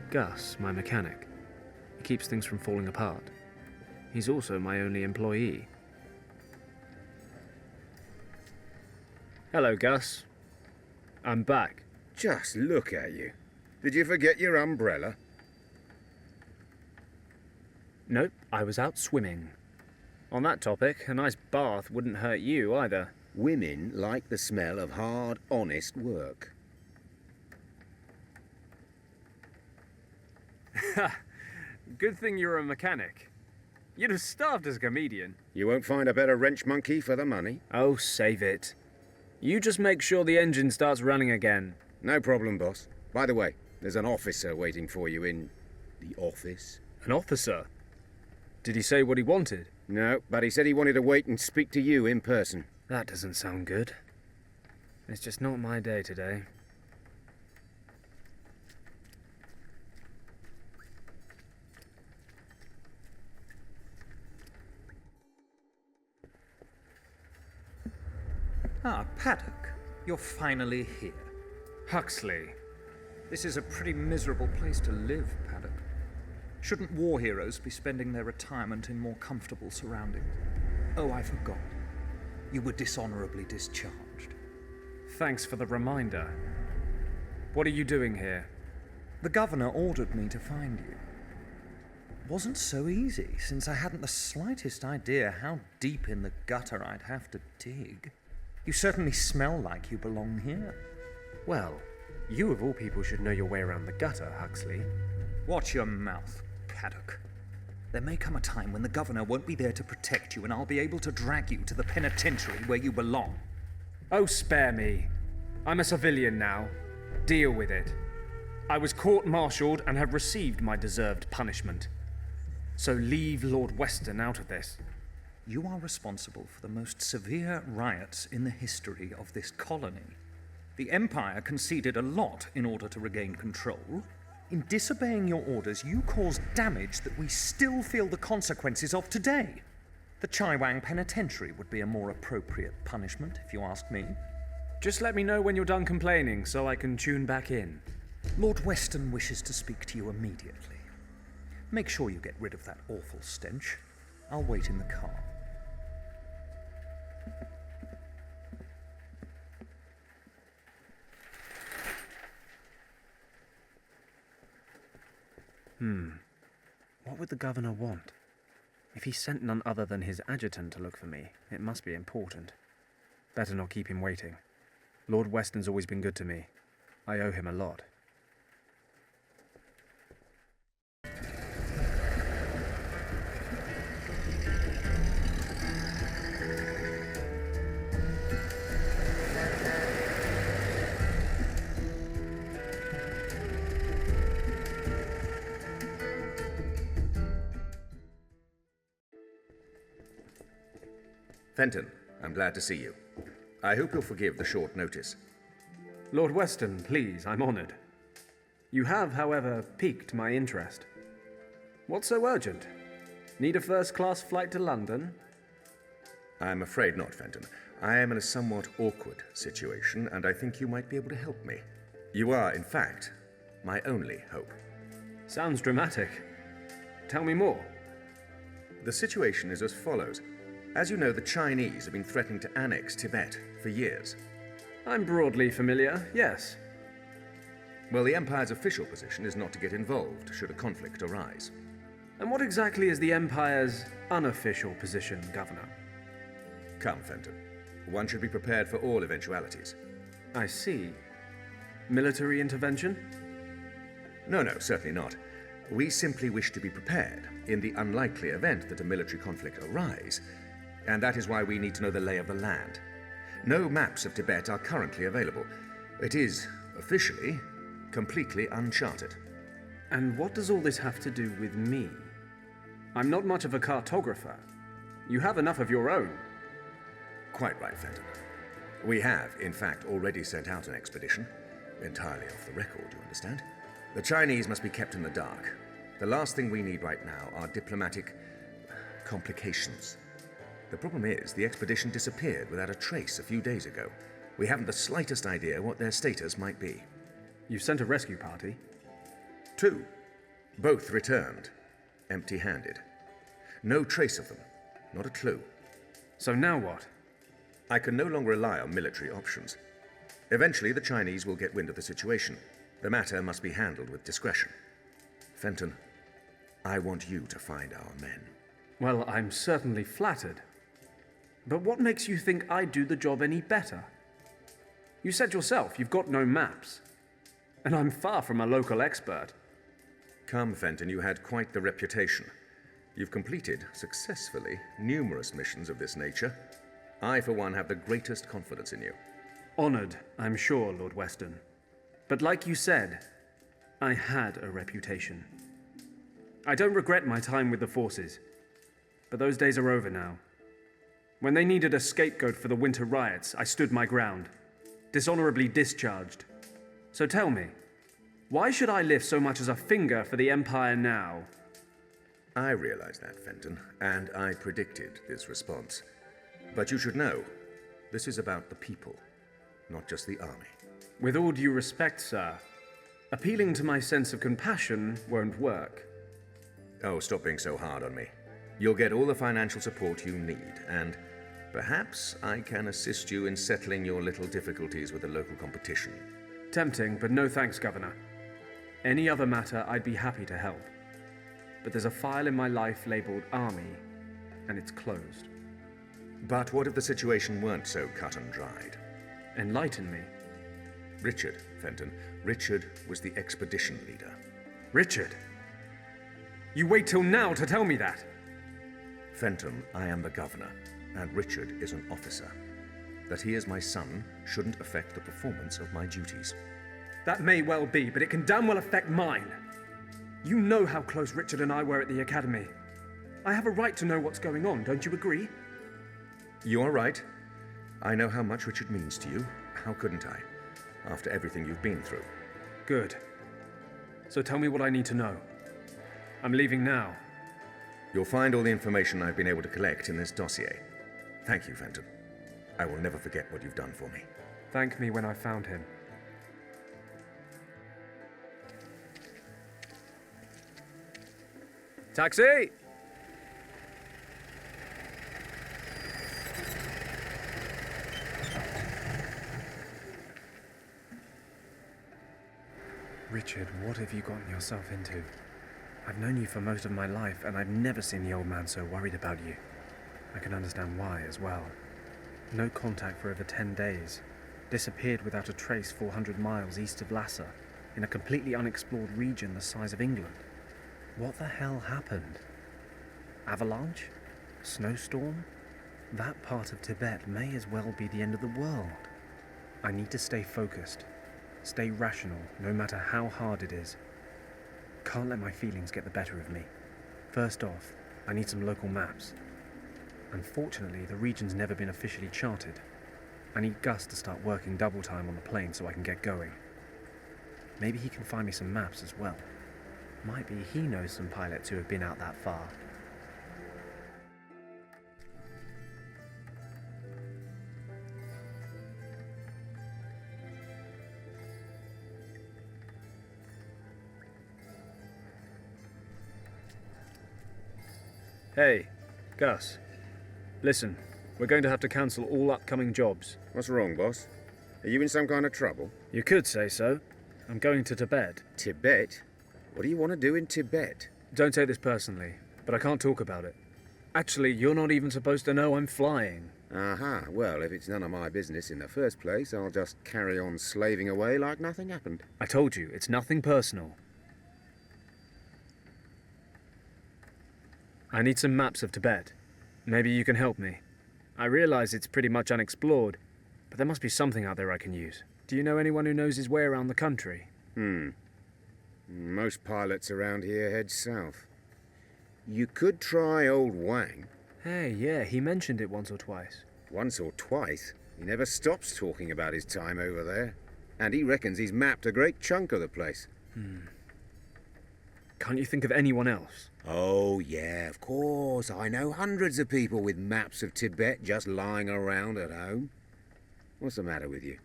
Gus, my mechanic. He keeps things from falling apart. He's also my only employee. Hello, Gus. I'm back. Just look at you. Did you forget your umbrella? Nope, I was out swimming. On that topic, a nice bath wouldn't hurt you either. Women like the smell of hard, honest work. Good thing you're a mechanic. You'd have starved as a comedian. You won't find a better wrench monkey for the money. Oh, save it. You just make sure the engine starts running again. No problem, boss. By the way, there's an officer waiting for you in the office. An officer? Did he say what he wanted? No, but he said he wanted to wait and speak to you in person. That doesn't sound good. It's just not my day today. Ah, Paddock. You're finally here. Huxley. This is a pretty miserable place to live, Paddock. Shouldn't war heroes be spending their retirement in more comfortable surroundings? Oh, I forgot. You were dishonorably discharged. Thanks for the reminder. What are you doing here? The governor ordered me to find you. Wasn't so easy, since I hadn't the slightest idea how deep in the gutter I'd have to dig. You certainly smell like you belong here. Well, you of all people should know your way around the gutter, Huxley. Watch your mouth, Paddock. There may come a time when the governor won't be there to protect you, and I'll be able to drag you to the penitentiary where you belong. Oh, spare me. I'm a civilian now. Deal with it. I was court-martialed and have received my deserved punishment. So leave Lord Weston out of this. You are responsible for the most severe riots in the history of this colony. The Empire conceded a lot in order to regain control. In disobeying your orders, you caused damage that we still feel the consequences of today. The Wuang Penitentiary would be a more appropriate punishment, if you ask me. Just let me know when you're done complaining so I can tune back in. Lord Weston wishes to speak to you immediately. Make sure you get rid of that awful stench. I'll wait in the car. What would the governor want? If he sent none other than his adjutant to look for me, it must be important. Better not keep him waiting. Lord Weston's always been good to me. I owe him a lot. Fenton, I'm glad to see you. I hope you'll forgive the short notice. Lord Weston, please, I'm honoured. You have, however, piqued my interest. What's so urgent? Need a first-class flight to London? I'm afraid not, Fenton. I am in a somewhat awkward situation, and I think you might be able to help me. You are, in fact, my only hope. Sounds dramatic. Tell me more. The situation is as follows. As you know, the Chinese have been threatening to annex Tibet for years. I'm broadly familiar, yes. Well, the Empire's official position is not to get involved should a conflict arise. And what exactly is the Empire's unofficial position, Governor? Come, Fenton. One should be prepared for all eventualities. I see. Military intervention? No, certainly not. We simply wish to be prepared in the unlikely event that a military conflict arise, and that is why we need to know the lay of the land. No maps of Tibet are currently available. It is, officially, completely uncharted. And what does all this have to do with me? I'm not much of a cartographer. You have enough of your own. Quite right, Fenton. We have, in fact, already sent out an expedition. Entirely off the record, you understand. The Chinese must be kept in the dark. The last thing we need right now are diplomatic complications. The problem is, the expedition disappeared without a trace a few days ago. We haven't the slightest idea what their status might be. You sent a rescue party? 2, Both returned, empty-handed. No trace of them, not a clue. So now what? I can no longer rely on military options. Eventually, the Chinese will get wind of the situation. The matter must be handled with discretion. Fenton, I want you to find our men. Well, I'm certainly flattered. But what makes you think I'd do the job any better? You said yourself you've got no maps. And I'm far from a local expert. Come, Fenton, you had quite the reputation. You've completed, successfully, numerous missions of this nature. I, for one, have the greatest confidence in you. Honored, I'm sure, Lord Weston. But like you said, I had a reputation. I don't regret my time with the forces, but those days are over now. When they needed a scapegoat for the winter riots, I stood my ground, dishonorably discharged. So tell me, why should I lift so much as a finger for the Empire now? I realize that, Fenton, and I predicted this response. But you should know, this is about the people, not just the army. With all due respect, sir, appealing to my sense of compassion won't work. Oh, stop being so hard on me. You'll get all the financial support you need, and perhaps I can assist you in settling your little difficulties with the local competition. Tempting, but no thanks, Governor. Any other matter, I'd be happy to help. But there's a file in my life labeled Army, and it's closed. But what if the situation weren't so cut and dried? Enlighten me. Richard, Fenton. Richard was the expedition leader. Richard? You wait till now to tell me that? Fenton, I am the governor, and Richard is an officer. That he is my son shouldn't affect the performance of my duties. That may well be, but it can damn well affect mine. You know how close Richard and I were at the academy. I have a right to know what's going on, don't you agree? You are right. I know how much Richard means to you. How couldn't I, after everything you've been through? Good. So tell me what I need to know. I'm leaving now. You'll find all the information I've been able to collect in this dossier. Thank you, Fenton. I will never forget what you've done for me. Thank me when I found him. Taxi! Richard, what have you gotten yourself into? I've known you for most of my life, and I've never seen the old man so worried about you. I can understand why as well. No contact for over 10 days. Disappeared without a trace 400 miles east of Lhasa, in a completely unexplored region the size of England. What the hell happened? Avalanche? Snowstorm? That part of Tibet may as well be the end of the world. I need to stay focused. Stay rational, no matter how hard it is. Can't let my feelings get the better of me. First off, I need some local maps. Unfortunately, the region's never been officially charted. I need Gus to start working double time on the plane so I can get going. Maybe he can find me some maps as well. Might be he knows some pilots who have been out that far. Hey, Gus. Listen, we're going to have to cancel all upcoming jobs. What's wrong, boss? Are you in some kind of trouble? You could say so. I'm going to Tibet. Tibet? What do you want to do in Tibet? Don't take this personally, but I can't talk about it. Actually, you're not even supposed to know I'm flying. Aha, well, if it's none of my business in the first place, I'll just carry on slaving away like nothing happened. I told you, it's nothing personal. I need some maps of Tibet. Maybe you can help me. I realize it's pretty much unexplored, but there must be something out there I can use. Do you know anyone who knows his way around the country? Most pilots around here head south. You could try old Wuang. Hey, yeah, he mentioned it once or twice. Once or twice. He never stops talking about his time over there. And he reckons he's mapped a great chunk of the place. Can't you think of anyone else? Oh, yeah, of course. I know hundreds of people with maps of Tibet just lying around at home. What's the matter with you?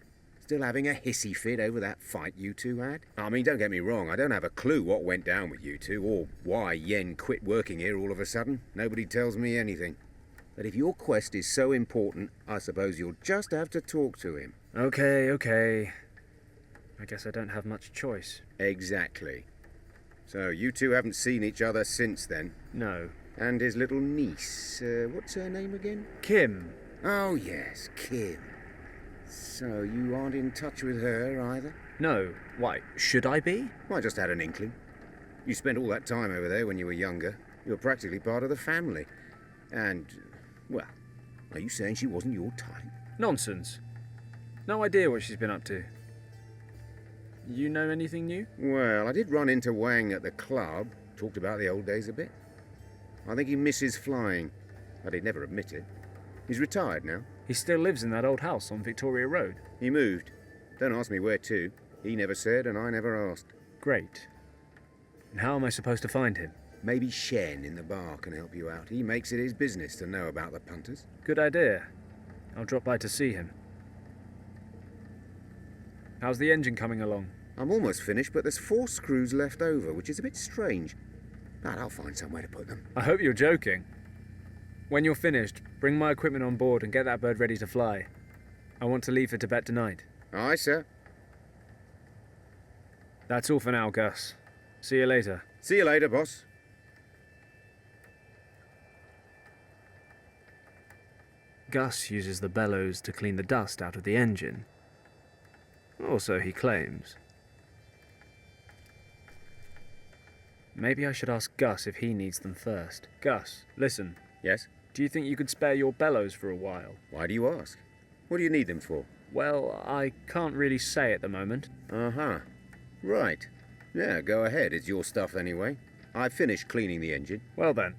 Still having a hissy fit over that fight you two had? I mean, don't get me wrong, I don't have a clue what went down with you two, or why Yen quit working here all of a sudden. Nobody tells me anything. But if your quest is so important, I suppose you'll just have to talk to him. Okay. I guess I don't have much choice. Exactly. So, you two haven't seen each other since then? No. And his little niece, what's her name again? Kim. Oh, yes, Kim. So, you aren't in touch with her either? No. Why, should I be? I just had an inkling. You spent all that time over there when you were younger. You're practically part of the family. And, well, are you saying she wasn't your type? Nonsense. No idea what she's been up to. You know anything new? Well, I did run into Wang at the club. Talked about the old days a bit. I think he misses flying, but he'd never admit it. He's retired now. He still lives in that old house on Victoria Road. He moved. Don't ask me where to. He never said, and I never asked. Great. And how am I supposed to find him? Maybe Shen in the bar can help you out. He makes it his business to know about the punters. Good idea. I'll drop by to see him. How's the engine coming along? I'm almost finished, but there's 4 screws left over, which is a bit strange. But I'll find somewhere to put them. I hope you're joking. When you're finished, bring my equipment on board and get that bird ready to fly. I want to leave for Tibet tonight. Aye, sir. That's all for now, Gus. See you later. See you later, boss. Gus uses the bellows to clean the dust out of the engine. Or so he claims. Maybe I should ask Gus if he needs them first. Gus, listen. Yes? Do you think you could spare your bellows for a while? Why do you ask? What do you need them for? Well, I can't really say at the moment. Uh-huh. Right. Yeah, go ahead. It's your stuff anyway. I've finished cleaning the engine. Well then.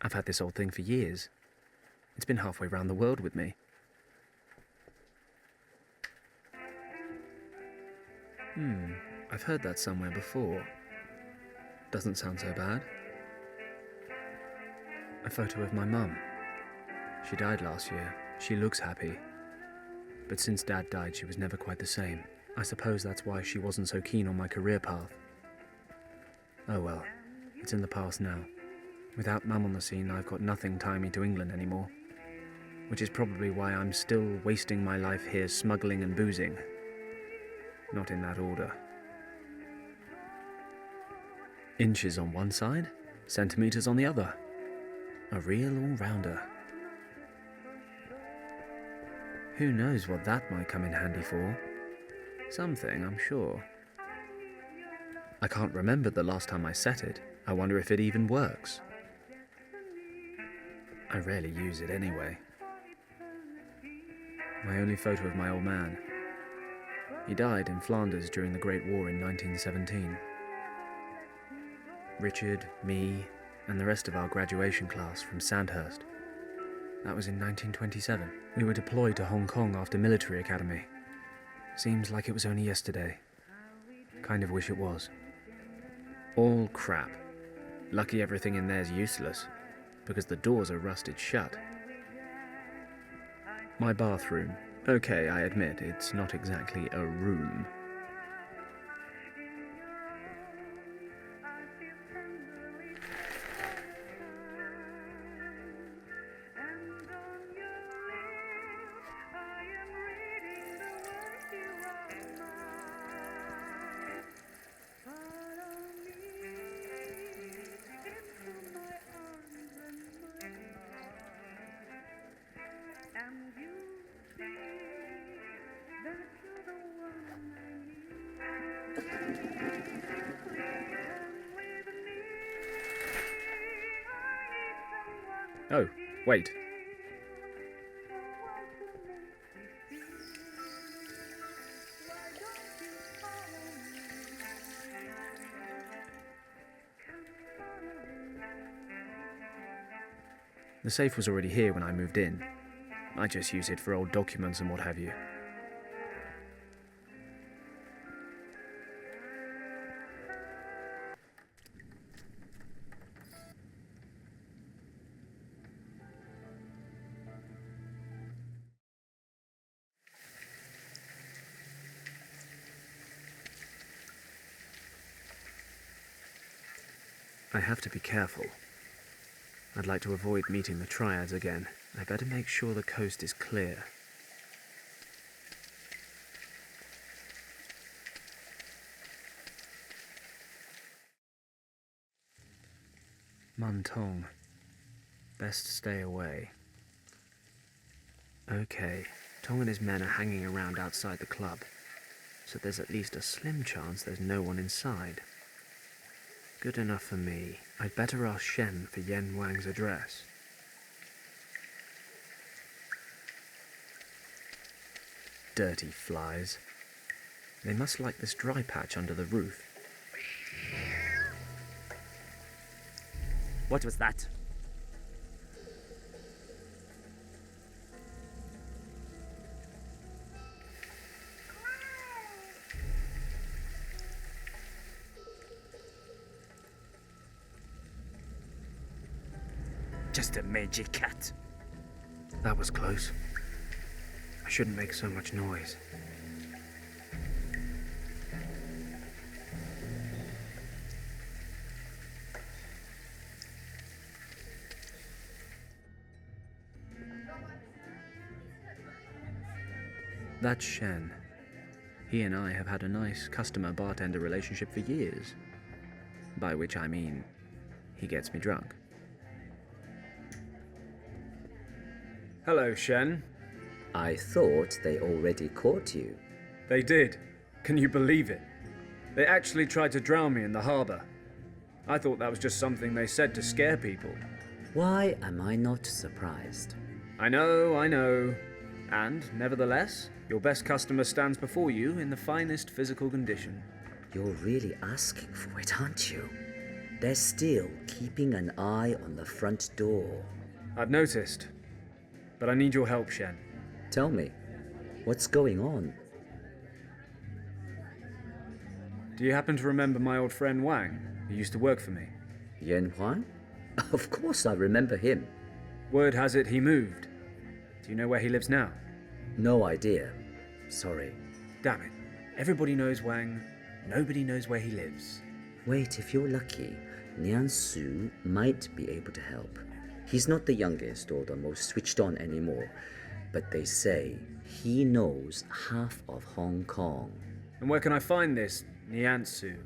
I've had this old thing for years. It's been halfway round the world with me. I've heard that somewhere before. Doesn't sound so bad. A photo of my mum. She died last year. She looks happy. But since Dad died, she was never quite the same. I suppose that's why she wasn't so keen on my career path. Oh well, it's in the past now. Without Mum on the scene, I've got nothing tying me to England anymore. Which is probably why I'm still wasting my life here smuggling and boozing. Not in that order. Inches on one side, centimetres on the other. A real all-rounder. Who knows what that might come in handy for? Something, I'm sure. I can't remember the last time I set it. I wonder if it even works. I rarely use it anyway. My only photo of my old man. He died in Flanders during the Great War in 1917. Richard, me, and the rest of our graduation class from Sandhurst. That was in 1927. We were deployed to Hong Kong after military academy. Seems like it was only yesterday. Kind of wish it was. All crap. Lucky everything in there's useless, because the doors are rusted shut. My bathroom. Okay, I admit, it's not exactly a room. Oh, wait. The safe was already here when I moved in. I just use it for old documents and what have you. I have to be careful. I'd like to avoid meeting the Triads again. I better make sure the coast is clear. Tong. Best stay away. Okay, Tong and his men are hanging around outside the club, so there's at least a slim chance there's no one inside. Good enough for me. I'd better ask Shen for Wuang's address. Dirty flies. They must like this dry patch under the roof. What was that? Just a magic cat. That was close. I shouldn't make so much noise. That's Shen. He and I have had a nice customer-bartender relationship for years. By which I mean, he gets me drunk. Hello, Shen. I thought they already caught you. They did. Can you believe it? They actually tried to drown me in the harbour. I thought that was just something they said to scare people. Why am I not surprised? I know. And, nevertheless, your best customer stands before you in the finest physical condition. You're really asking for it, aren't you? They're still keeping an eye on the front door. I've noticed. But I need your help, Shen. Tell me, what's going on? Do you happen to remember my old friend Wuang, who used to work for me? Wuang? Of course I remember him. Word has it he moved. Do you know where he lives now? No idea. Sorry. Damn it. Everybody knows Wuang. Nobody knows where he lives. Wait, if you're lucky, Nian Su might be able to help. He's not the youngest or the most switched on anymore, but they say he knows half of Hong Kong. And where can I find this Niansu?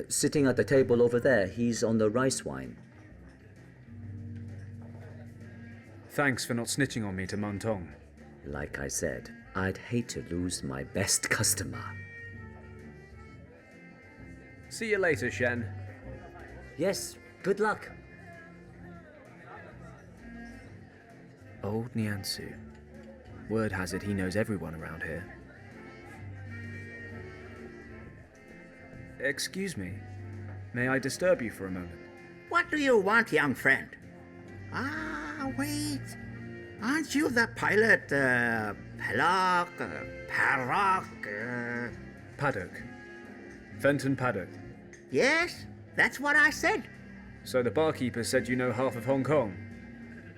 Sitting at the table over there, he's on the rice wine. Thanks for not snitching on me to Tong. Like I said, I'd hate to lose my best customer. See you later, Shen. Yes, good luck. Old Niansu. Word has it he knows everyone around here. Excuse me. May I disturb you for a moment? What do you want, young friend? Wait. Aren't you the pilot, Paddock? Paddock. Fenton Paddock. Yes, that's what I said. So the barkeeper said you know half of Hong Kong.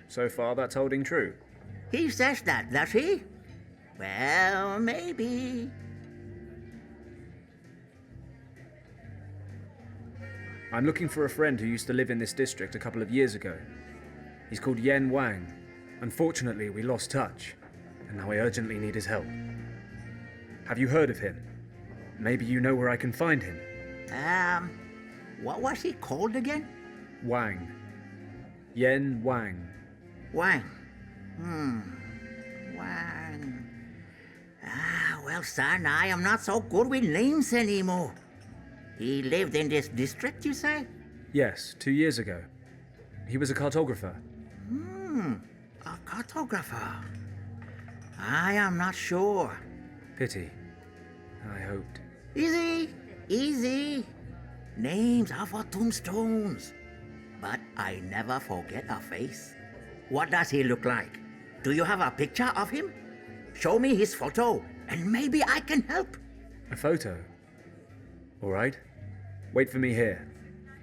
So far, that's holding true. He says that, does he? Well, maybe. I'm looking for a friend who used to live in this district a couple of years ago. He's called Wuang. Unfortunately, we lost touch, and now I urgently need his help. Have you heard of him? Maybe you know where I can find him. What was he called again? Wuang. Wuang. Wang. Wang. Well, son, I am not so good with names anymore. He lived in this district, you say? Yes, 2 years ago. He was a cartographer. A cartographer. I am not sure. Pity. I hoped. Easy. Names are for tombstones. But I never forget a face. What does he look like? Do you have a picture of him? Show me his photo, and maybe I can help. A photo? All right. Wait for me here.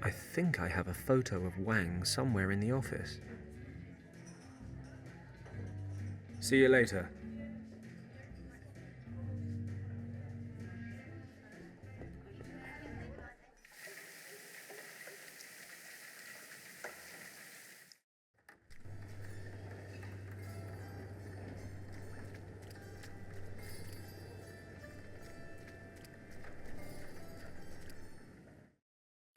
I think I have a photo of Wuang somewhere in the office. See you later.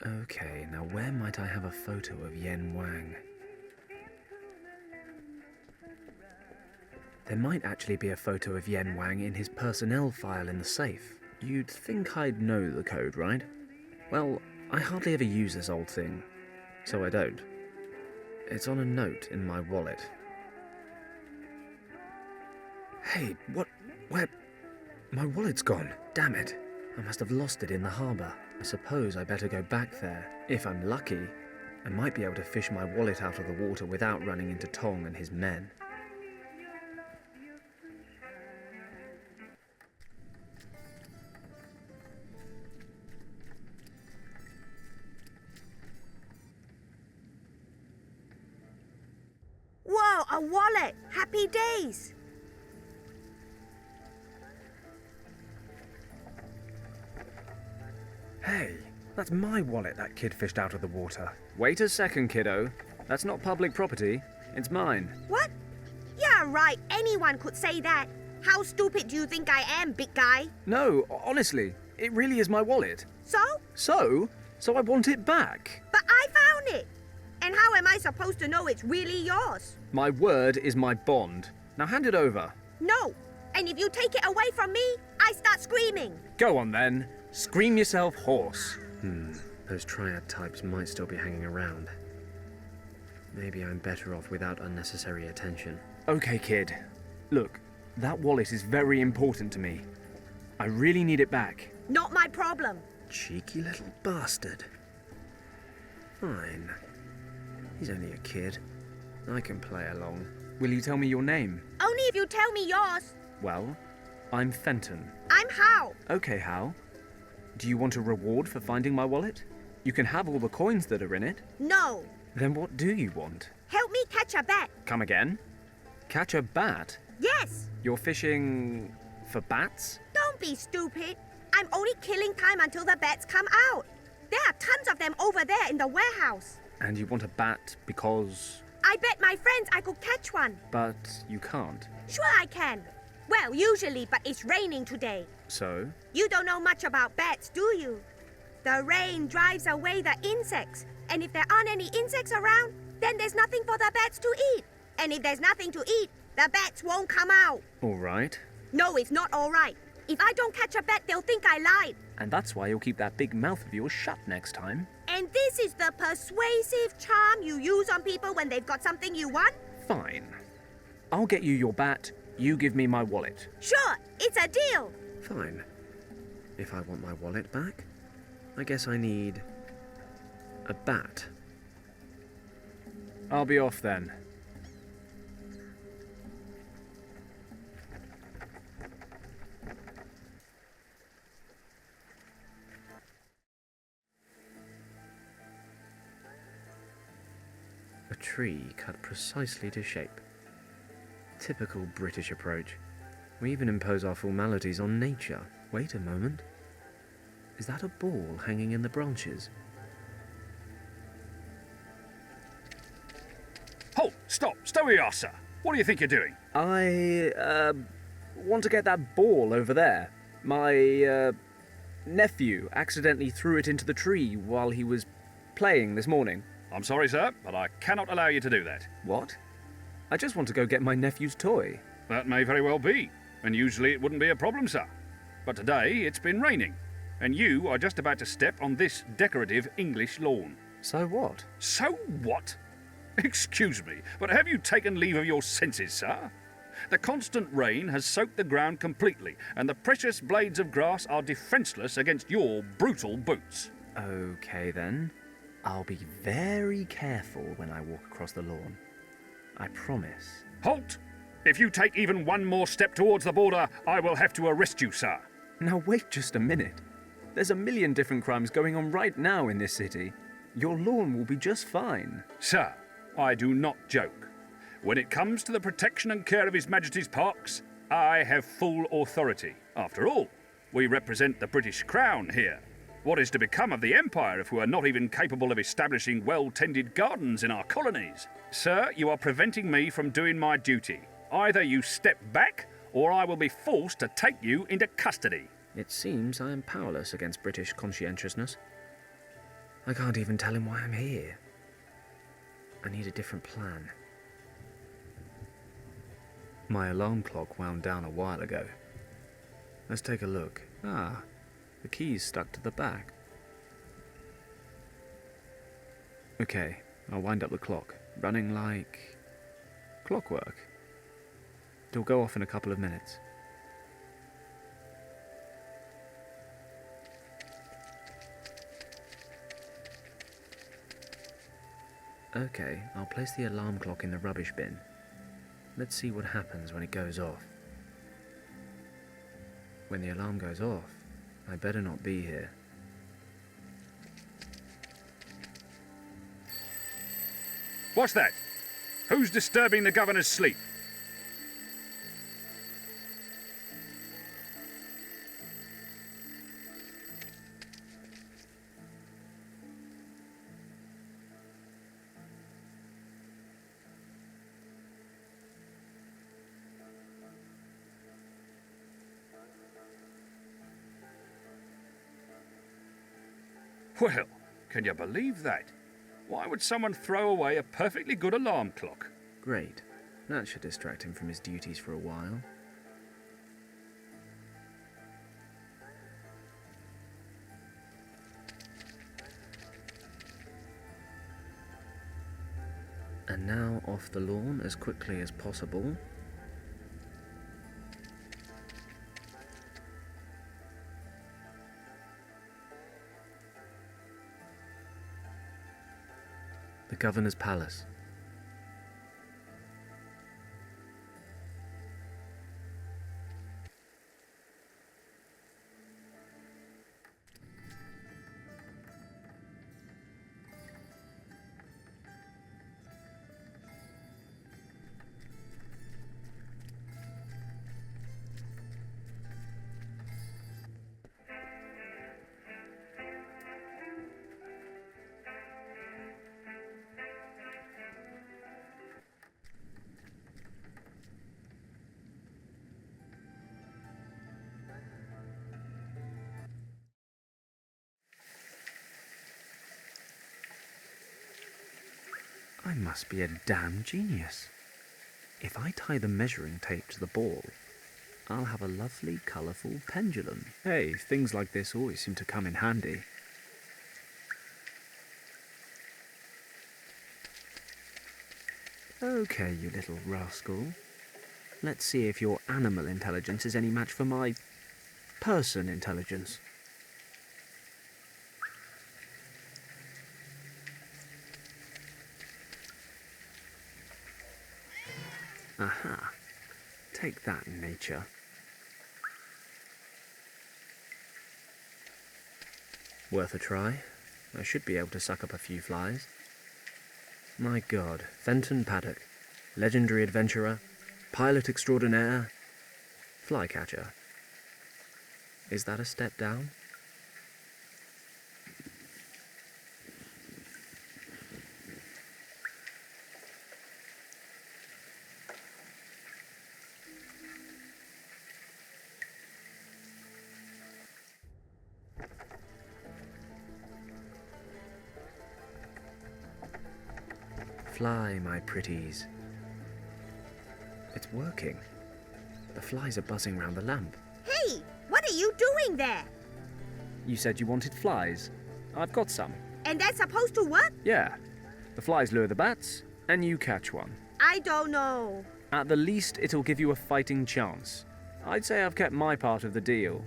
Okay, now where might I have a photo of Yen Wuang? There might actually be a photo of Yen Wuang in his personnel file in the safe. You'd think I'd know the code, right? Well, I hardly ever use this old thing, so I don't. It's on a note in my wallet. Hey, what? Where? My wallet's gone. Damn it. I must have lost it in the harbour. I suppose I better go back there. If I'm lucky, I might be able to fish my wallet out of the water without running into Tong and his men. Whoa, a wallet! Happy days! Hey, that's my wallet that kid fished out of the water. Wait a second, kiddo. That's not public property. It's mine. What? Yeah, right. Anyone could say that. How stupid do you think I am, big guy? No, honestly, it really is my wallet. So? So I want it back. But I found it! And how am I supposed to know it's really yours? My word is my bond. Now hand it over. No! And if you take it away from me, I start screaming. Go on then. Scream yourself hoarse. Those Triad types might still be hanging around. Maybe I'm better off without unnecessary attention. Okay, kid. Look, that wallet is very important to me. I really need it back. Not my problem. Cheeky little bastard. Fine. He's only a kid. I can play along. Will you tell me your name? Only if you tell me yours. Well, I'm Fenton. I'm Hao. Okay, Hal. Do you want a reward for finding my wallet? You can have all the coins that are in it. No. Then what do you want? Help me catch a bat. Come again? Catch a bat? Yes. You're fishing for bats? Don't be stupid. I'm only killing time until the bats come out. There are tons of them over there in the warehouse. And you want a bat because... I bet my friends I could catch one. But you can't. Sure I can. Well, usually, but it's raining today. So? You don't know much about bats, do you? The rain drives away the insects. And if there aren't any insects around, then there's nothing for the bats to eat. And if there's nothing to eat, the bats won't come out. All right. No, it's not all right. If I don't catch a bat, they'll think I lied. And that's why you'll keep that big mouth of yours shut next time. And this is the persuasive charm you use on people when they've got something you want? Fine. I'll get you your bat, you give me my wallet. Sure, it's a deal. Fine. If I want my wallet back, I guess I need a bat. I'll be off then. A tree cut precisely to shape. Typical British approach. We even impose our formalities on nature. Wait a moment. Is that a ball hanging in the branches? Halt! Stop! Stay where you are, sir. What do you think you're doing? I, want to get that ball over there. My, nephew accidentally threw it into the tree while he was playing this morning. I'm sorry, sir, but I cannot allow you to do that. What? I just want to go get my nephew's toy. That may very well be, and usually it wouldn't be a problem, sir. But today it's been raining, and you are just about to step on this decorative English lawn. So what? So what? Excuse me, but have you taken leave of your senses, sir? The constant rain has soaked the ground completely, and the precious blades of grass are defenceless against your brutal boots. Okay then. I'll be very careful when I walk across the lawn. I promise. Halt! If you take even one more step towards the border, I will have to arrest you, sir. Now wait just a minute. There's a million different crimes going on right now in this city. Your lawn will be just fine. Sir, I do not joke. When it comes to the protection and care of His Majesty's parks, I have full authority. After all, we represent the British Crown here. What is to become of the Empire if we are not even capable of establishing well-tended gardens in our colonies? Sir, you are preventing me from doing my duty. Either you step back, or I will be forced to take you into custody. It seems I am powerless against British conscientiousness. I can't even tell him why I'm here. I need a different plan. My alarm clock wound down a while ago. Let's take a look. Ah, the key's stuck to the back. Okay, I'll wind up the clock, running like clockwork. It'll go off in a couple of minutes. Okay, I'll place the alarm clock in the rubbish bin. Let's see what happens when it goes off. When the alarm goes off, I better not be here. What's that? Who's disturbing the governor's sleep? Well, can you believe that? Why would someone throw away a perfectly good alarm clock? Great. That should distract him from his duties for a while. And now off the lawn as quickly as possible. The governor's palace. I must be a damn genius. If I tie the measuring tape to the ball, I'll have a lovely, colourful pendulum. Hey, things like this always seem to come in handy. Okay, you little rascal. Let's see if your animal intelligence is any match for my person intelligence. Aha. Take that, nature. Worth a try. I should be able to suck up a few flies. My God, Fenton Paddock, legendary adventurer, pilot extraordinaire, flycatcher. Is that a step down? Fly, my pretties. It's working. The flies are buzzing round the lamp. Hey, what are you doing there? You said you wanted flies. I've got some. And that's supposed to work? Yeah. The flies lure the bats, and you catch one. I don't know. At the least, it'll give you a fighting chance. I'd say I've kept my part of the deal.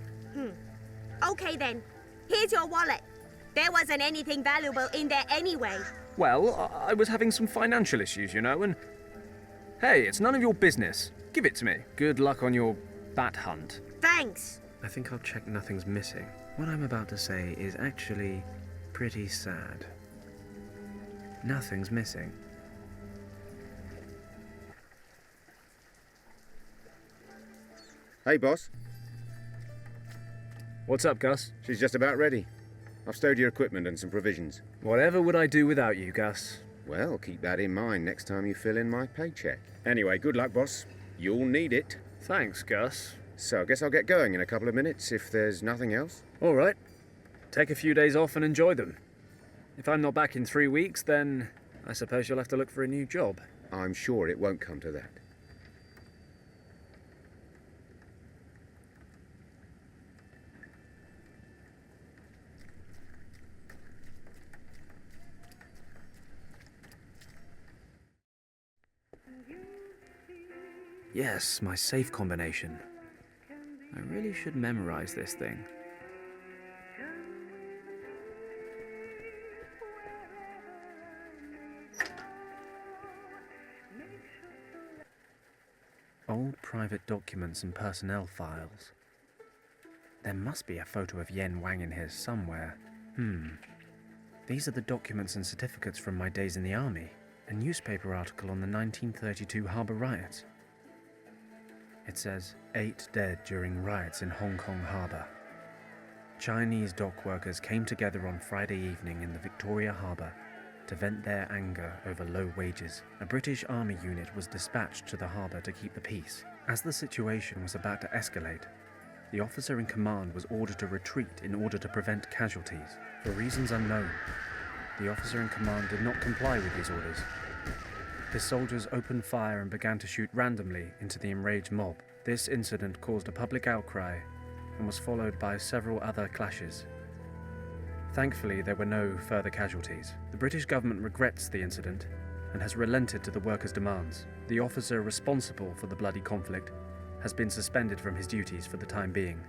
Okay then. Here's your wallet. There wasn't anything valuable in there anyway. Well, I was having some financial issues, you know, and... Hey, it's none of your business. Give it to me. Good luck on your bat hunt. Thanks. I think I'll check nothing's missing. What I'm about to say is actually pretty sad. Nothing's missing. Hey, boss. What's up, Gus? She's just about ready. I've stowed your equipment and some provisions. Whatever would I do without you, Gus? Well, keep that in mind next time you fill in my paycheck. Anyway, good luck, boss. You'll need it. Thanks, Gus. So I guess I'll get going in a couple of minutes if there's nothing else. All right. Take a few days off and enjoy them. If I'm not back in 3 weeks, then I suppose you'll have to look for a new job. I'm sure it won't come to that. Yes, my safe combination. I really should memorize this thing. Old private documents and personnel files. There must be a photo of Yen Wang in here somewhere. These are the documents and certificates from my days in the army. A newspaper article on the 1932 Harbour riots. It says, 8 dead during riots in Hong Kong Harbour. Chinese dock workers came together on Friday evening in the Victoria Harbour to vent their anger over low wages. A British Army unit was dispatched to the harbour to keep the peace. As the situation was about to escalate, the officer in command was ordered to retreat in order to prevent casualties. For reasons unknown, the officer in command did not comply with these orders. His soldiers opened fire and began to shoot randomly into the enraged mob. This incident caused a public outcry and was followed by several other clashes. Thankfully, there were no further casualties. The British government regrets the incident and has relented to the workers' demands. The officer responsible for the bloody conflict has been suspended from his duties for the time being.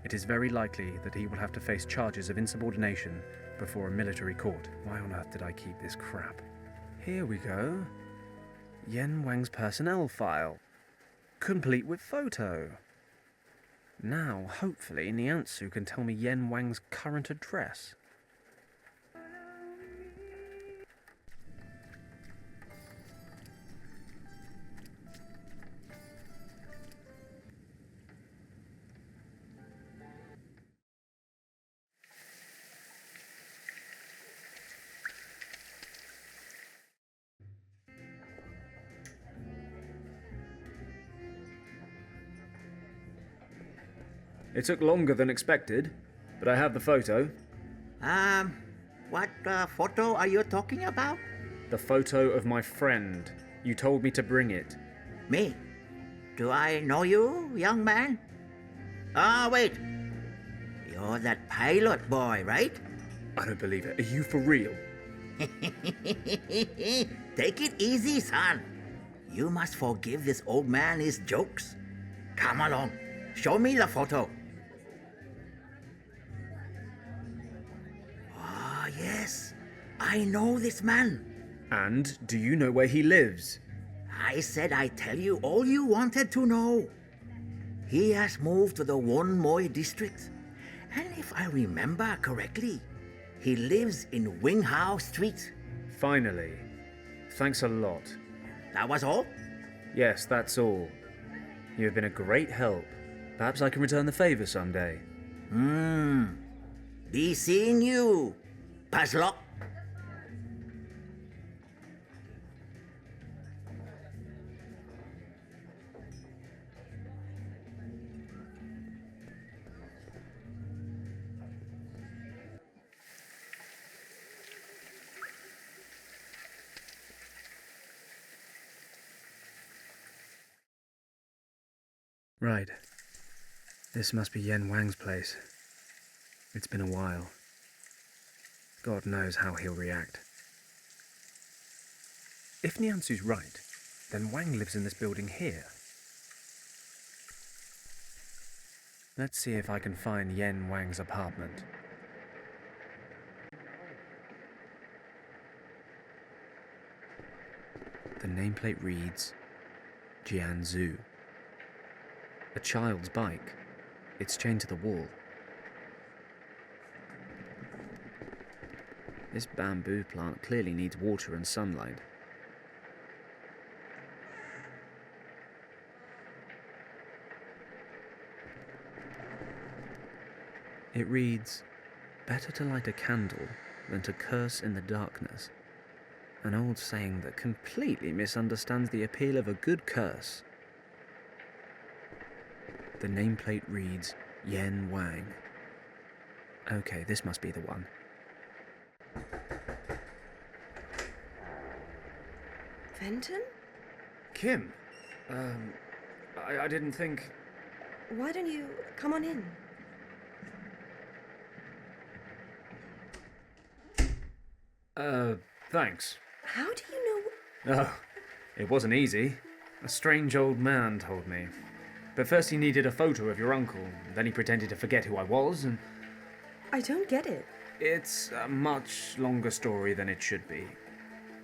It is very likely that he will have to face charges of insubordination before a military court. Why on earth did I keep this crap? Here we go. Yen Wang's personnel file. Complete with photo. Now, hopefully, Niansu can tell me Yen Wang's current address. It took longer than expected, but I have the photo. What photo are you talking about? The photo of my friend. You told me to bring it. Me? Do I know you, young man? Ah, wait. You're that pilot boy, right? I don't believe it. Are you for real? Take it easy, son. You must forgive this old man his jokes. Come along. Show me the photo. Ah, yes. I know this man. And do you know where he lives? I said I'd tell you all you wanted to know. He has moved to the Won Moi district. And if I remember correctly, he lives in Wing Hao Street. Finally. Thanks a lot. That was all? Yes, that's all. You have been a great help. Perhaps I can return the favor someday. Be seeing you, Paddock. Right. This must be Yen Wang's place. It's been a while. God knows how he'll react. If Niansu's right, then Wang lives in this building here. Let's see if I can find Yen Wang's apartment. The nameplate reads Jianzhu. A child's bike. It's chained to the wall. This bamboo plant clearly needs water and sunlight. It reads, "Better to light a candle than to curse in the darkness." An old saying that completely misunderstands the appeal of a good curse. The nameplate reads Yen Wang. Okay, this must be the one. Fenton? Kim, I didn't think... Why don't you come on in? Thanks. How do you know? Oh, it wasn't easy. A strange old man told me. But first he needed a photo of your uncle, then he pretended to forget who I was, and... I don't get it. It's a much longer story than it should be.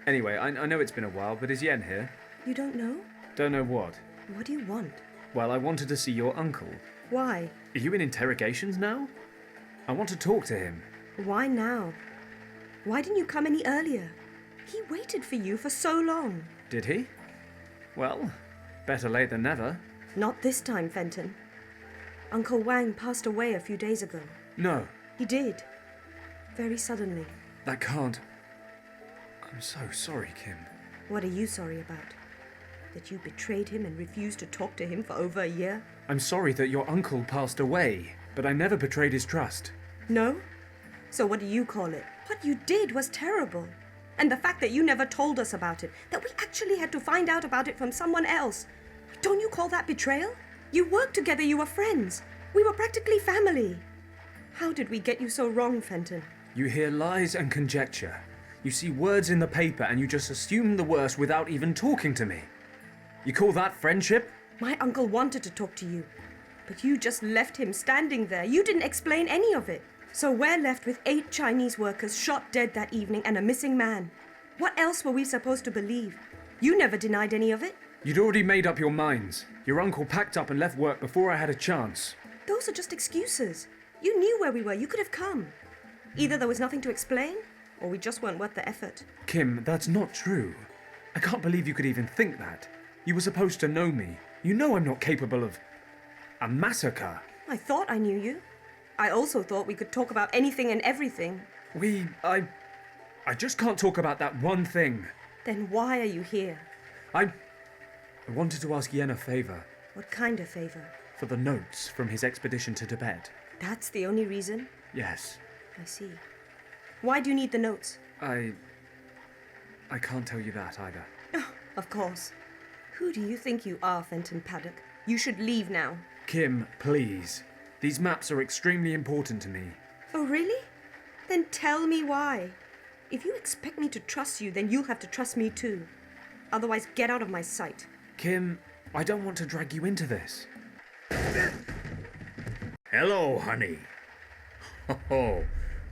Anyway, I know it's been a while, but is Yen here? You don't know? Don't know what? What do you want? Well, I wanted to see your uncle. Why? Are you in interrogations now? I want to talk to him. Why now? Why didn't you come any earlier? He waited for you for so long. Did he? Well, better late than never. Not this time, Fenton. Uncle Wang passed away a few days ago. No, He did. Very suddenly. that can't... I'm so sorry, Kim. What are you sorry about? That you betrayed him and refused to talk to him for over a year? I'm sorry that your uncle passed away, but I never betrayed his trust. No? So what do you call it? What you did was terrible. And the fact that you never told us about it, that we actually had to find out about it from someone else. Don't you call that betrayal? You worked together, you were friends. We were practically family. How did we get you so wrong, Fenton? You hear lies and conjecture. You see words in the paper and you just assume the worst without even talking to me. You call that friendship? My uncle wanted to talk to you, but you just left him standing there. You didn't explain any of it. So we're left with 8 Chinese workers shot dead that evening and a missing man. What else were we supposed to believe? You never denied any of it. You'd already made up your minds. Your uncle packed up and left work before I had a chance. Those are just excuses. You knew where we were. You could have come. Either there was nothing to explain, or we just weren't worth the effort. Kim, that's not true. I can't believe you could even think that. You were supposed to know me. You know I'm not capable of... a massacre. I thought I knew you. I also thought we could talk about anything and everything. I just can't talk about that one thing. Then why are you here? I wanted to ask Yen a favor. What kind of favor? For the notes from his expedition to Tibet. That's the only reason? Yes. I see. Why do you need the notes? I can't tell you that either. Oh, of course. Who do you think you are, Fenton Paddock? You should leave now. Kim, please. These maps are extremely important to me. Oh, really? Then tell me why. If you expect me to trust you, then you'll have to trust me too. Otherwise, get out of my sight. Kim, I don't want to drag you into this. Hello, honey. Oh,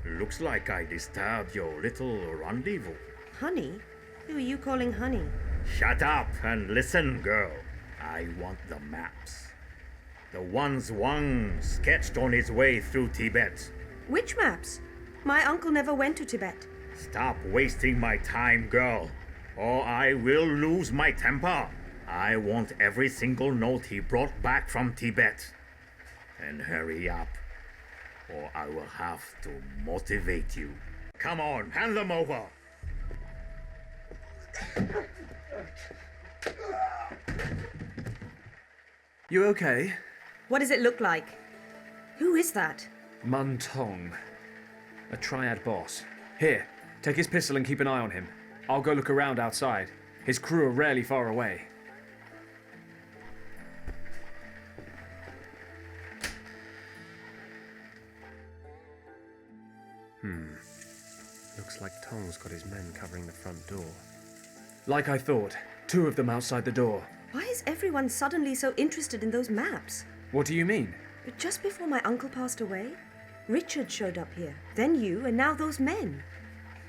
looks like I disturbed your little rendezvous. Honey? Who are you calling honey? Shut up and listen, girl. I want the maps. The ones Wuang sketched on his way through Tibet. Which maps? My uncle never went to Tibet. Stop wasting my time, girl, or I will lose my temper. I want every single note he brought back from Tibet. And hurry up, or I will have to motivate you. Come on, hand them over. You okay? What does it look like? Who is that? Mun Tong. A Triad boss. Here, take his pistol and keep an eye on him. I'll go look around outside. His crew are rarely far away. Looks like Tong's got his men covering the front door. Like I thought, 2 of them outside the door. Why is everyone suddenly so interested in those maps? What do you mean? Just before my uncle passed away, Richard showed up here. Then you, and now those men.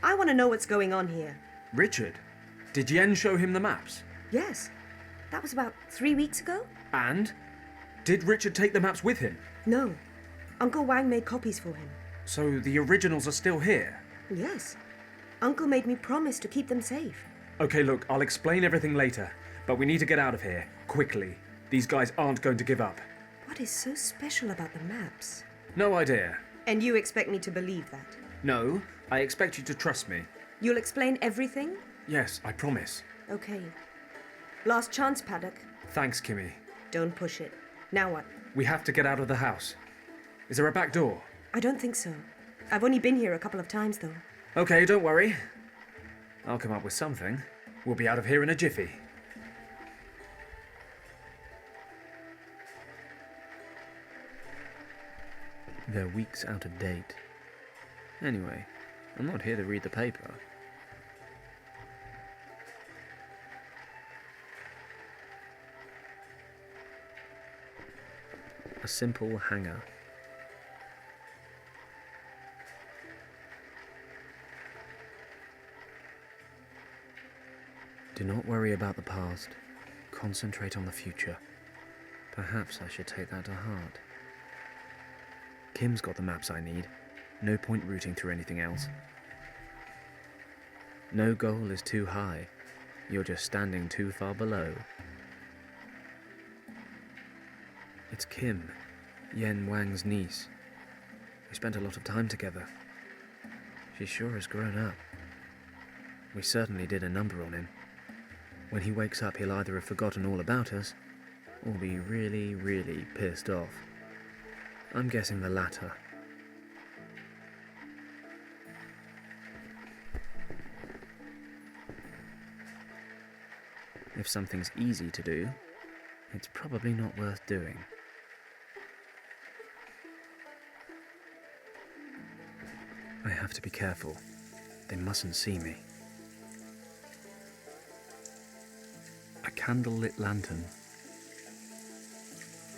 I want to know what's going on here. Richard? Did Yen show him the maps? Yes. That was about 3 weeks ago? And? Did Richard take the maps with him? No. Uncle Wang made copies for him. So the originals are still here? Yes. Uncle made me promise to keep them safe. Okay, look, I'll explain everything later, but we need to get out of here, quickly. These guys aren't going to give up. What is so special about the maps? No idea. And you expect me to believe that? No, I expect you to trust me. You'll explain everything? Yes, I promise. Okay. Last chance, Paddock. Thanks, Kimmy. Don't push it. Now what? We have to get out of the house. Is there a back door? I don't think so. I've only been here a couple of times, though. Okay, don't worry. I'll come up with something. We'll be out of here in a jiffy. They're weeks out of date. Anyway, I'm not here to read the paper. A simple hanger. Do not worry about the past. Concentrate on the future. Perhaps I should take that to heart. Kim's got the maps I need. No point rooting through anything else. No goal is too high. You're just standing too far below. It's Kim, Yen Wang's niece. We spent a lot of time together. She sure has grown up. We certainly did a number on him. When he wakes up, he'll either have forgotten all about us, or be really, really pissed off. I'm guessing the latter. If something's easy to do, it's probably not worth doing. I have to be careful. They mustn't see me. A candle-lit lantern.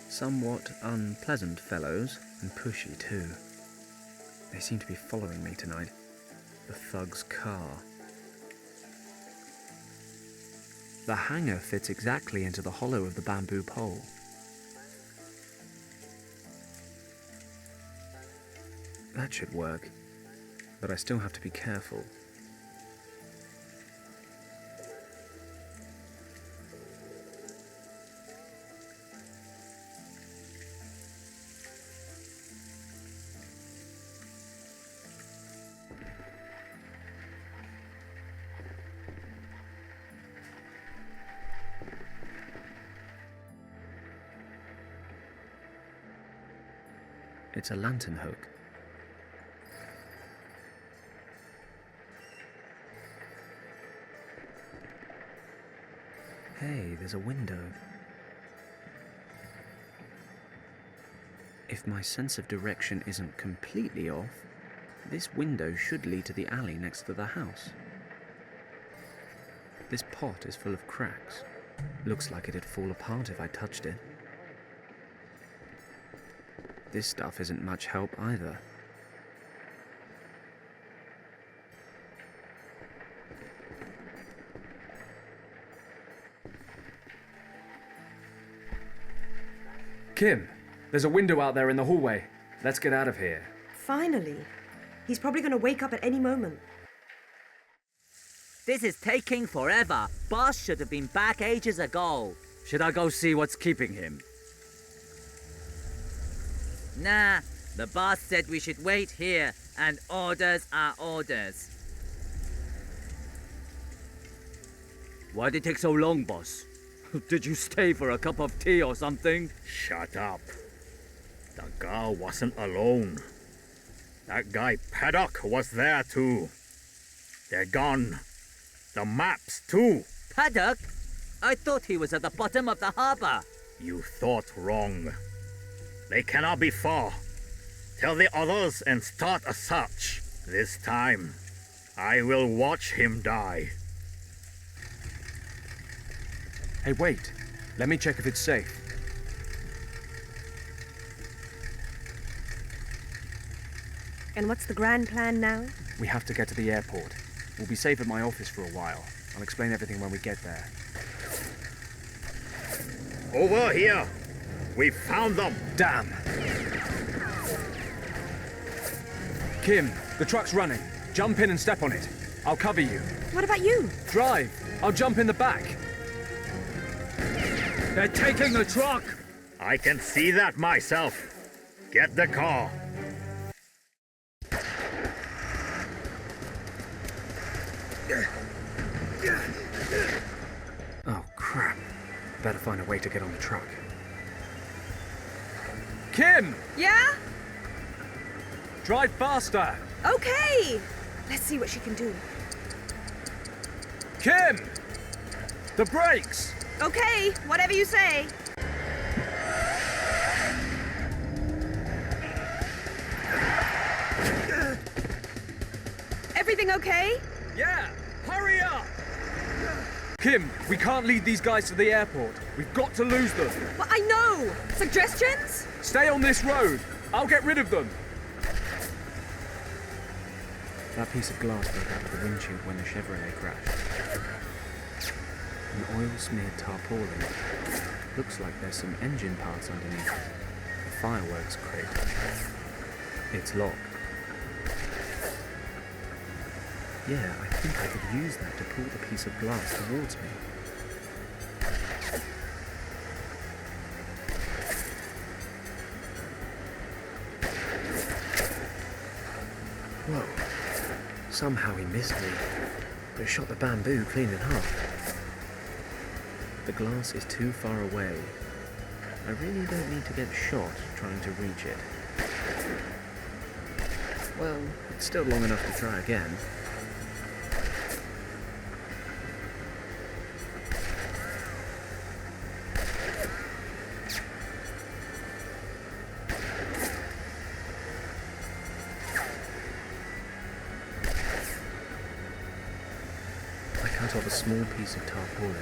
Somewhat unpleasant fellows, and pushy too. They seem to be following me tonight. The thug's car. The hanger fits exactly into the hollow of the bamboo pole. That should work, but I still have to be careful. It's a lantern hook. Hey, there's a window. If my sense of direction isn't completely off, this window should lead to the alley next to the house. This pot is full of cracks. Looks like it'd fall apart if I touched it. This stuff isn't much help either. Kim, there's a window out there in the hallway. Let's get out of here. Finally. He's probably going to wake up at any moment. This is taking forever. Boss should have been back ages ago. Should I go see what's keeping him? Nah, the boss said we should wait here, and orders are orders. Why did it take so long, boss? Did you stay for a cup of tea or something? Shut up. The girl wasn't alone. That guy Paddock was there too. They're gone. The maps too. Paddock? I thought he was at the bottom of the harbor. You thought wrong. They cannot be far. Tell the others and start a search. This time, I will watch him die. Hey, wait. Let me check if it's safe. And what's the grand plan now? We have to get to the airport. We'll be safe at my office for a while. I'll explain everything when we get there. Over here! We found them! Damn! Kim, the truck's running. Jump in and step on it. I'll cover you. What about you? Drive! I'll jump in the back. They're taking the truck! I can see that myself. Get the car. Oh, crap. Better find a way to get on the truck. Kim! Yeah? Drive faster! Okay! Let's see what she can do. Kim! The brakes! Okay, whatever you say. Everything okay? Yeah! Hurry up! Kim, we can't lead these guys to the airport. We've got to lose them. Well, I know! Suggestions? Stay on this road. I'll get rid of them. That piece of glass broke out of the windshield when the Chevrolet crashed. An oil-smeared tarpaulin. Looks like there's some engine parts underneath. A fireworks crate. It's locked. Yeah, I think I could use that to pull the piece of glass towards me. Whoa. Somehow he missed me, but shot the bamboo clean in half. The glass is too far away. I really don't need to get shot trying to reach it. Well, it's still long enough to try again. I cut off a small piece of tarpaulin.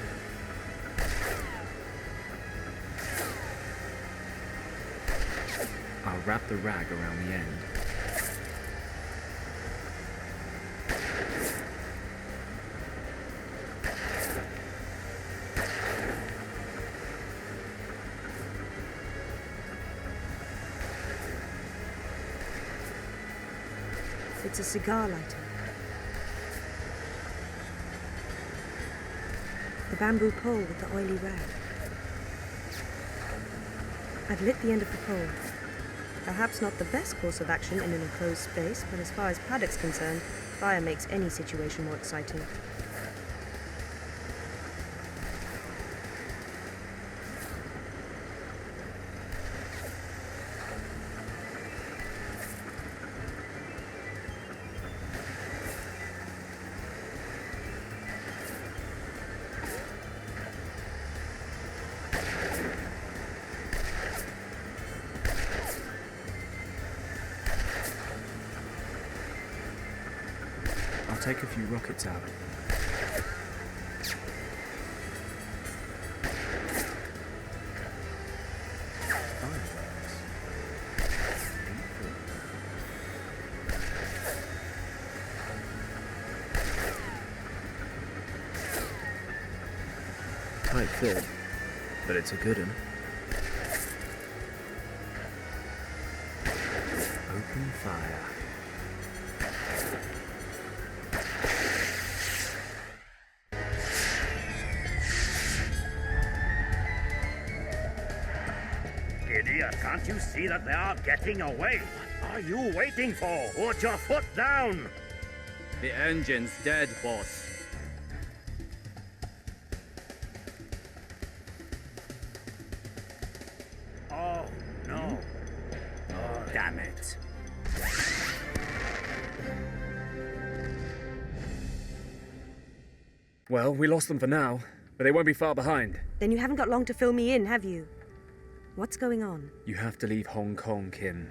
I'll wrap the rag around the end. It's a cigar lighter. The bamboo pole with the oily rag. I've lit the end of the pole. Perhaps not the best course of action in an enclosed space, but as far as Paddock's concerned, fire makes any situation more exciting. I'll take a few rockets out. Tight fit, but it's a good one. Open fire. Idiot, can't you see that they are getting away? What are you waiting for? Put your foot down! The engine's dead, boss. Oh, no. Oh, damn it. Well, we lost them for now, but they won't be far behind. Then you haven't got long to fill me in, have you? What's going on? You have to leave Hong Kong, Kim.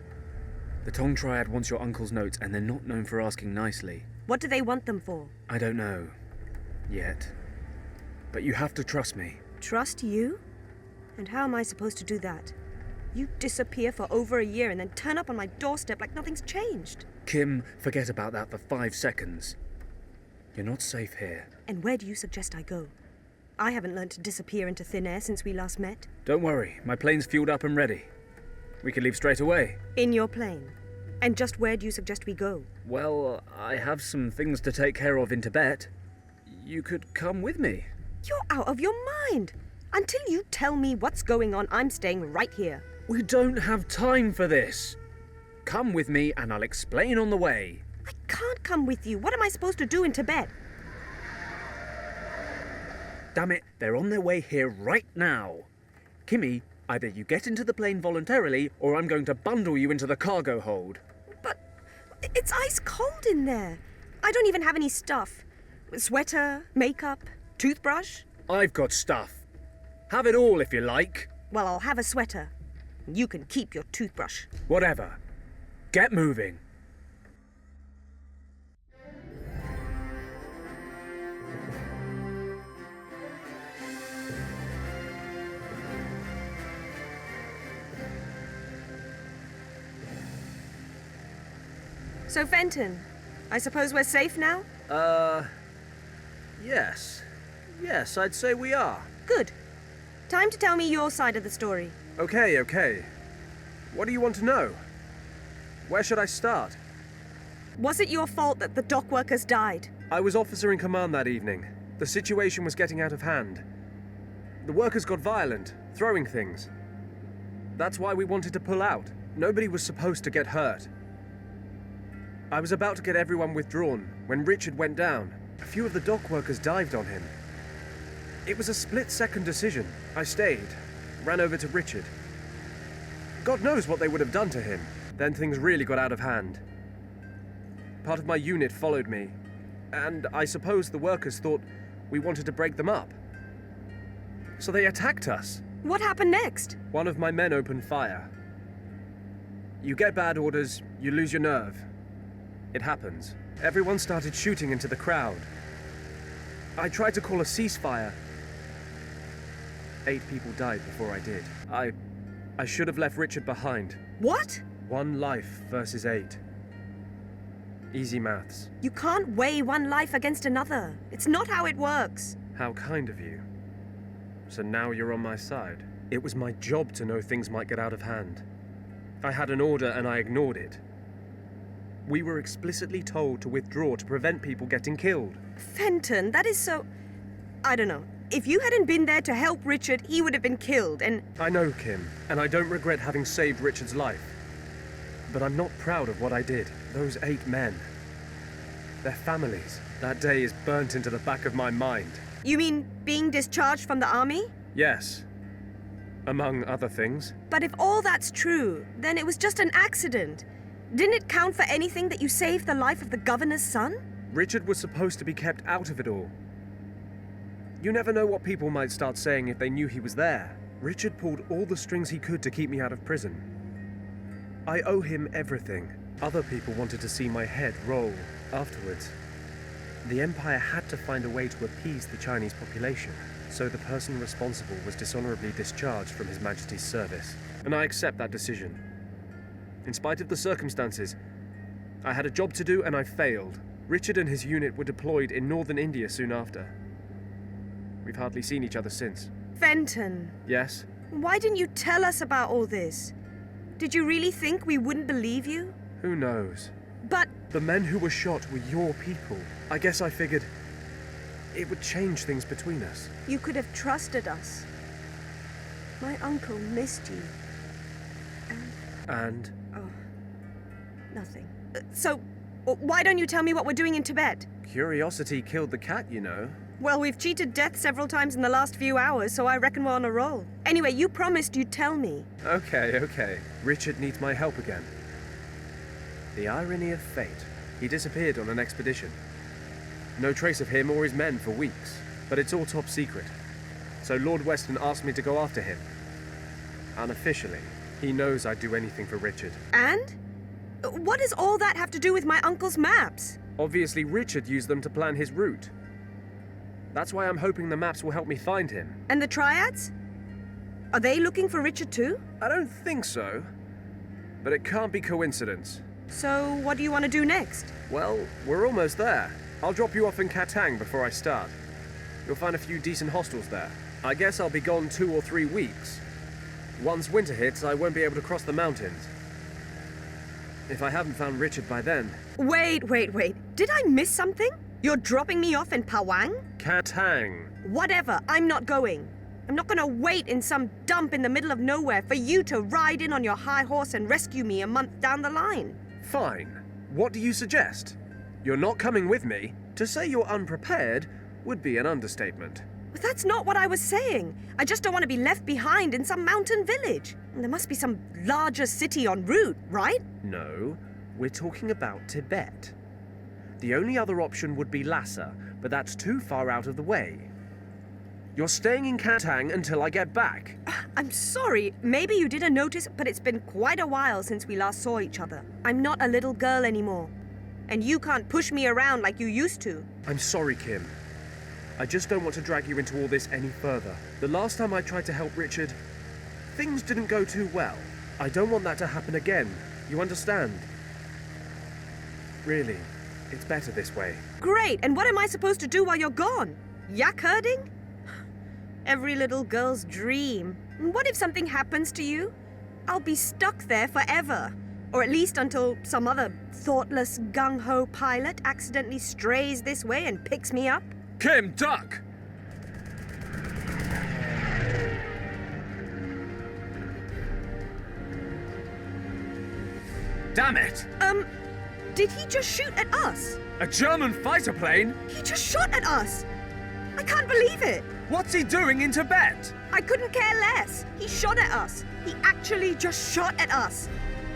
The Tong Triad wants your uncle's notes, and they're not known for asking nicely. What do they want them for? I don't know. Yet. But you have to trust me. Trust you? And how am I supposed to do that? You disappear for over a year and then turn up on my doorstep like nothing's changed. Kim, forget about that for 5 seconds. You're not safe here. And where do you suggest I go? I haven't learned to disappear into thin air since we last met. Don't worry, my plane's fueled up and ready. We can leave straight away. In your plane? And just where do you suggest we go? Well, I have some things to take care of in Tibet. You could come with me. You're out of your mind! Until you tell me what's going on, I'm staying right here. We don't have time for this. Come with me and I'll explain on the way. I can't come with you. What am I supposed to do in Tibet? Damn it, they're on their way here right now. Kimmy, either you get into the plane voluntarily or I'm going to bundle you into the cargo hold. But it's ice cold in there. I don't even have any stuff. Sweater, makeup, toothbrush. I've got stuff. Have it all if you like. Well, I'll have a sweater. You can keep your toothbrush. Whatever. Get moving. So, Fenton, I suppose we're safe now? Yes. Yes, I'd say we are. Good. Time to tell me your side of the story. Okay. What do you want to know? Where should I start? Was it your fault that the dock workers died? I was officer in command that evening. The situation was getting out of hand. The workers got violent, throwing things. That's why we wanted to pull out. Nobody was supposed to get hurt. I was about to get everyone withdrawn when Richard went down. A few of the dock workers dived on him. It was a split-second decision. I stayed, ran over to Richard. God knows what they would have done to him. Then things really got out of hand. Part of my unit followed me, and I suppose the workers thought we wanted to break them up. So they attacked us. What happened next? One of my men opened fire. You get bad orders, you lose your nerve. It happens. Everyone started shooting into the crowd. I tried to call a ceasefire. 8 people died before I did. I should have left Richard behind. What? 1 life versus 8. Easy maths. You can't weigh one life against another. It's not how it works. How kind of you. So now you're on my side. It was my job to know things might get out of hand. I had an order and I ignored it. We were explicitly told to withdraw to prevent people getting killed. Fenton, that is so... I don't know. If you hadn't been there to help Richard, he would have been killed, and... I know, Kim, and I don't regret having saved Richard's life. But I'm not proud of what I did. Those 8 men. Their families. That day is burnt into the back of my mind. You mean being discharged from the army? Yes. Among other things. But if all that's true, then it was just an accident. Didn't it count for anything that you saved the life of the governor's son? Richard was supposed to be kept out of it all. You never know what people might start saying if they knew he was there. Richard pulled all the strings he could to keep me out of prison. I owe him everything. Other people wanted to see my head roll afterwards. The Empire had to find a way to appease the Chinese population, so the person responsible was dishonorably discharged from His Majesty's service. And I accept that decision. In spite of the circumstances, I had a job to do and I failed. Richard and his unit were deployed in northern India soon after. We've hardly seen each other since. Fenton. Yes? Why didn't you tell us about all this? Did you really think we wouldn't believe you? Who knows? But... The men who were shot were your people. I guess I figured it would change things between us. You could have trusted us. My uncle missed you. And? Oh, nothing. So, why don't you tell me what we're doing in Tibet? Curiosity killed the cat, you know. Well, we've cheated death several times in the last few hours, so I reckon we're on a roll. Anyway, you promised you'd tell me. Okay. Richard needs my help again. The irony of fate. He disappeared on an expedition. No trace of him or his men for weeks, but it's all top secret. So Lord Weston asked me to go after him. Unofficially, he knows I'd do anything for Richard. And? What does all that have to do with my uncle's maps? Obviously, Richard used them to plan his route. That's why I'm hoping the maps will help me find him. And the Triads? Are they looking for Richard too? I don't think so. But it can't be coincidence. So, what do you want to do next? Well, we're almost there. I'll drop you off in Katang before I start. You'll find a few decent hostels there. I guess I'll be gone 2 or 3 weeks. Once winter hits, I won't be able to cross the mountains. If I haven't found Richard by then... Wait. Did I miss something? You're dropping me off in Wuang? Katang. Whatever, I'm not going. I'm not gonna wait in some dump in the middle of nowhere for you to ride in on your high horse and rescue me a month down the line. Fine. What do you suggest? You're not coming with me? To say you're unprepared would be an understatement. But that's not what I was saying. I just don't want to be left behind in some mountain village. And there must be some larger city en route, right? No, we're talking about Tibet. The only other option would be Lhasa, but that's too far out of the way. You're staying in Katang until I get back. I'm sorry. Maybe you didn't notice, but it's been quite a while since we last saw each other. I'm not a little girl anymore. And you can't push me around like you used to. I'm sorry, Kim. I just don't want to drag you into all this any further. The last time I tried to help Richard, things didn't go too well. I don't want that to happen again. You understand? Really, it's better this way. Great, and what am I supposed to do while you're gone? Yak herding? Every little girl's dream. And what if something happens to you? I'll be stuck there forever. Or at least until some other thoughtless gung-ho pilot accidentally strays this way and picks me up. Kim, duck! Damn it! Did he just shoot at us? A German fighter plane? He just shot at us! I can't believe it! What's he doing in Tibet? I couldn't care less. He shot at us. He actually just shot at us.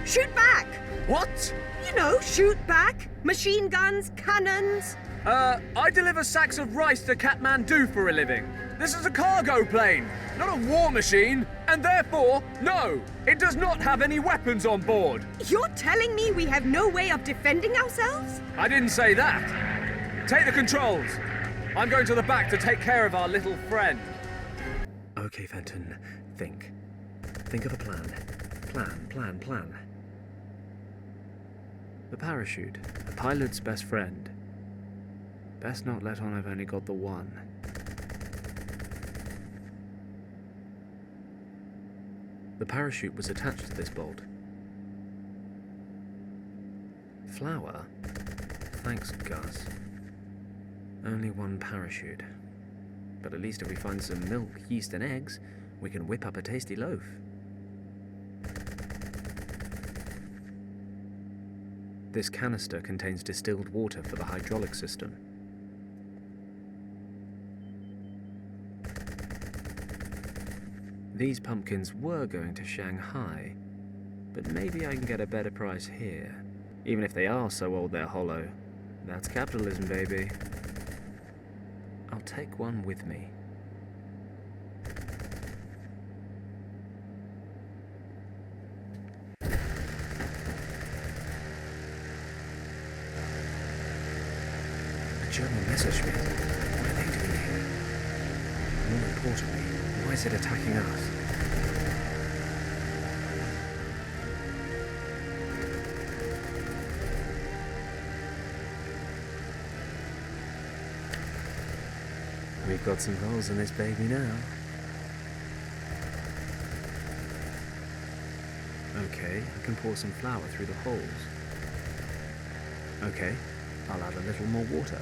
Shoot back! What? You know, shoot back. Machine guns, cannons. I deliver sacks of rice to Kathmandu for a living. This is a cargo plane, not a war machine, and therefore, no, it does not have any weapons on board. You're telling me we have no way of defending ourselves? I didn't say that. Take the controls. I'm going to the back to take care of our little friend. Okay, Fenton, think. Think of a plan. Plan. The parachute, the pilot's best friend. Best not let on I've only got the one. The parachute was attached to this bolt. Flour? Thanks, Gus. Only one parachute. But at least if we find some milk, yeast and eggs, we can whip up a tasty loaf. This canister contains distilled water for the hydraulic system. These pumpkins were going to Shanghai, but maybe I can get a better price here. Even if they are so old they're hollow. That's capitalism, baby. I'll take one with me. A German messerschmitt. What are they doing here? More importantly, why is it attacking us? We've got some holes in this baby now. Okay, I can pour some flour through the holes. Okay, I'll add a little more water.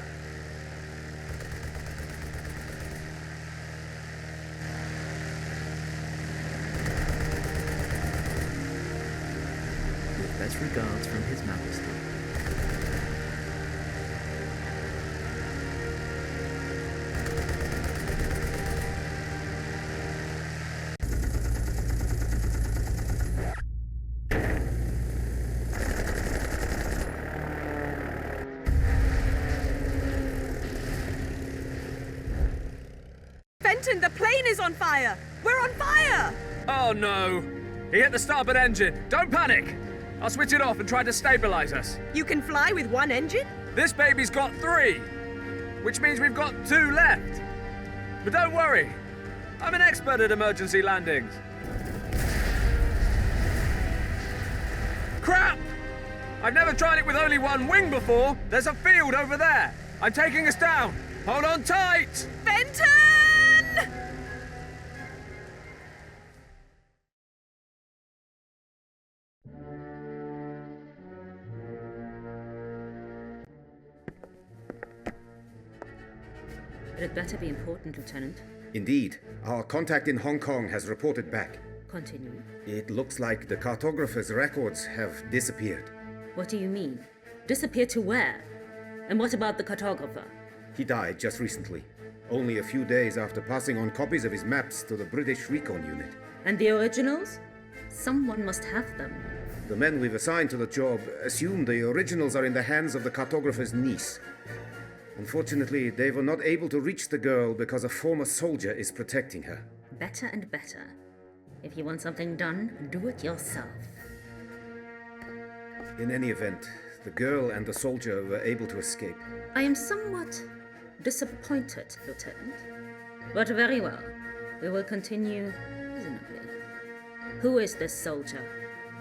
With best regards from His Majesty. Fenton, the plane is on fire! We're on fire! Oh no! He hit the starboard engine. Don't panic! I'll switch it off and try to stabilize us. You can fly with one engine? This baby's got 3, which means we've got 2 left. But don't worry, I'm an expert at emergency landings. Crap! I've never tried it with only one wing before. There's a field over there. I'm taking us down! Hold on tight! Benton! It had better be important, Lieutenant. Indeed. Our contact in Hong Kong has reported back. Continue. It looks like the cartographer's records have disappeared. What do you mean? Disappear to where? And what about the cartographer? He died just recently, only a few days after passing on copies of his maps to the British Recon Unit. And the originals? Someone must have them. The men we've assigned to the job assume the originals are in the hands of the cartographer's niece. Unfortunately, they were not able to reach the girl because a former soldier is protecting her. Better and better. If you want something done, do it yourself. In any event, the girl and the soldier were able to escape. I am somewhat disappointed, Lieutenant. But very well. We will continue reasonably. Who is this soldier?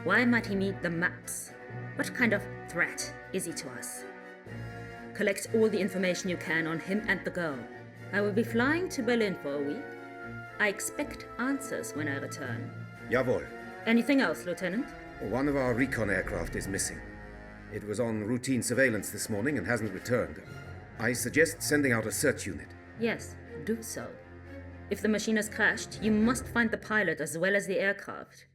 Why might he need the maps? What kind of threat is he to us? Collect all the information you can on him and the girl. I will be flying to Berlin for a week. I expect answers when I return. Jawohl. Anything else, Lieutenant? One of our recon aircraft is missing. It was on routine surveillance this morning and hasn't returned. I suggest sending out a search unit. Yes, do so. If the machine has crashed, you must find the pilot as well as the aircraft.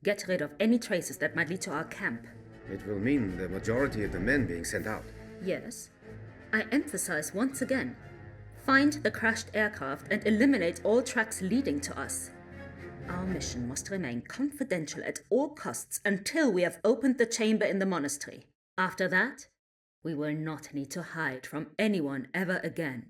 Get rid of any traces that might lead to our camp. It will mean the majority of the men being sent out. Yes. I emphasize once again. Find the crashed aircraft and eliminate all tracks leading to us. Our mission must remain confidential at all costs until we have opened the chamber in the monastery. After that, we will not need to hide from anyone ever again.